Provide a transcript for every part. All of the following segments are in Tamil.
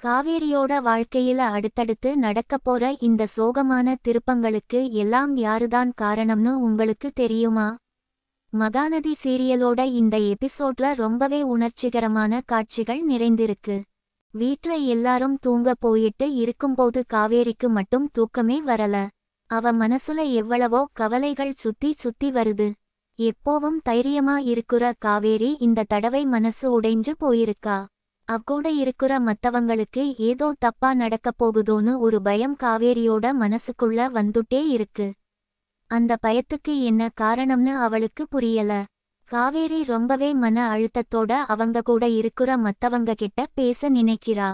காவேரியோட வாழ்க்கையில அடுத்தடுத்து நடக்கப்போற இந்த சோகமான திருப்பங்களுக்கு எல்லாம் யாருதான் காரணம்னு உங்களுக்கு தெரியுமா? மகாநதி சீரியலோட இந்த எபிசோட்ல ரொம்பவே உணர்ச்சிகரமான காட்சிகள் நிறைந்திருக்கு. வீட்ல எல்லாரும் தூங்க போயிட்டு இருக்கும்போது காவேரிக்கு மட்டும் தூக்கமே வரல. அவ மனசுல எவ்வளவோ கவலைகள் சுத்தி சுத்தி வருது. எப்போவும் தைரியமா இருக்குற காவேரி இந்த தடவை மனசு உடைஞ்சு போயிருக்கா. அவகூட இருக்குற மத்தவங்களுக்கு ஏதோ தப்பா நடக்கப் போகுதோன்னு ஒரு பயம் காவேரியோட மனசுக்குள்ள வந்துட்டே இருக்கு. அந்த பயத்துக்கு என்ன காரணம்னு அவளுக்கு புரியல. காவேரி ரொம்பவே மன அழுத்தத்தோட அவங்க கூட இருக்குற மத்தவங்க கிட்ட பேச நினைக்கிறா.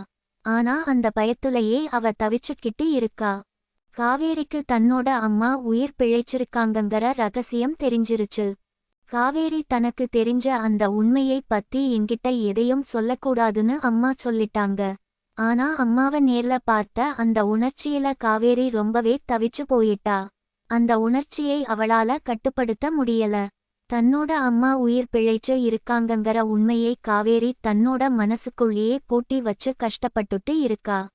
ஆனா அந்த பயத்துலயே அவ தவிச்சுக்கிட்டு இருக்கா. காவேரிக்கு தன்னோட அம்மா உயிர் பிழைச்சிருக்காங்கங்கற ரகசியம் தெரிஞ்சிருச்சு. காவேரி தனக்கு தெரிஞ்ச அந்த உண்மையை பத்தி என்கிட்ட எதையும் சொல்லக்கூடாதுன்னு அம்மா சொல்லிட்டாங்க. ஆனா அம்மாவ நேர்ல பார்த்த அந்த உணர்ச்சியில காவேரி ரொம்பவே தவிச்சு போயிட்டா. அந்த உணர்ச்சியை அவளால கட்டுப்படுத்த முடியல. தன்னோட அம்மா உயிர் பிழைச்சு இருக்காங்கங்கற உண்மையை காவேரி தன்னோட மனசுக்குள்ளேயே பூட்டி வச்சு கஷ்டப்பட்டுட்டு இருக்கா.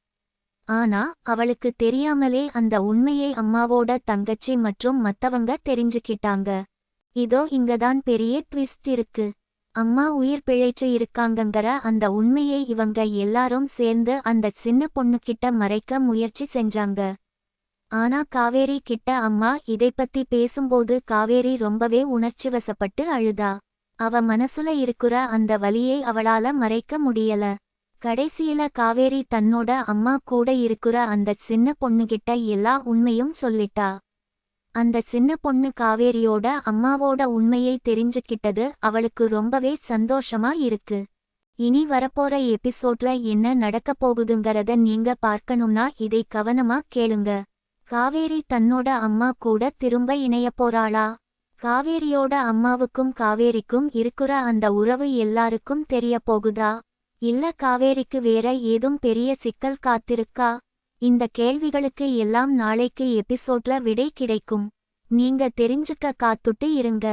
ஆனா அவளுக்கு தெரியாமலே அந்த உண்மையை அம்மாவோட தங்கச்சி மற்றும் மத்தவங்க தெரிஞ்சுக்கிட்டாங்க. இதோ இங்கதான் பெரிய ட்விஸ்ட் இருக்கு. அம்மா உயிர் பிழைச்சு இருக்காங்கங்கற அந்த உண்மையை இவங்க எல்லாரும் சேர்ந்து அந்த சின்ன பொண்ணுகிட்ட மறைக்க முயற்சி செஞ்சாங்க. ஆனா காவேரி கிட்ட அம்மா இதைப்பத்தி பேசும்போது காவேரி ரொம்பவே உணர்ச்சிவசப்பட்டு அழுதா. அவ மனசுல இருக்குற அந்த வலியை அவளால மறைக்க முடியல. கடைசியில காவேரி தன்னோட அம்மா கூட இருக்குற அந்த சின்ன பொண்ணுகிட்ட எல்லா உண்மையும் சொல்லிட்டா. அந்த சின்ன பொண்ணு காவேரியோட அம்மாவோட உண்மையை தெரிஞ்சுக்கிட்டது அவளுக்கு ரொம்பவே சந்தோஷமா இருக்கு. இனி வரப்போற எபிசோட்ல என்ன நடக்கப் போகுதுங்கறத நீங்க பார்க்கணும்னா இதை கவனமா கேளுங்க. காவேரி தன்னோட அம்மா கூட திரும்ப இணையப் போறாளா? காவேரியோட அம்மாவுக்கும் காவேரிக்கும் இருக்குற அந்த உறவு எல்லாருக்கும் தெரிய போகுதா? இல்ல காவேரிக்கு வேற ஏதும் பெரிய சிக்கல் காத்திருக்கா? இந்த கேள்விகளுக்கு எல்லாம் நாளைக்கு எபிசோட்ல விடை கிடைக்கும். நீங்க தெரிஞ்சுக்க காத்துட்டு இருங்க.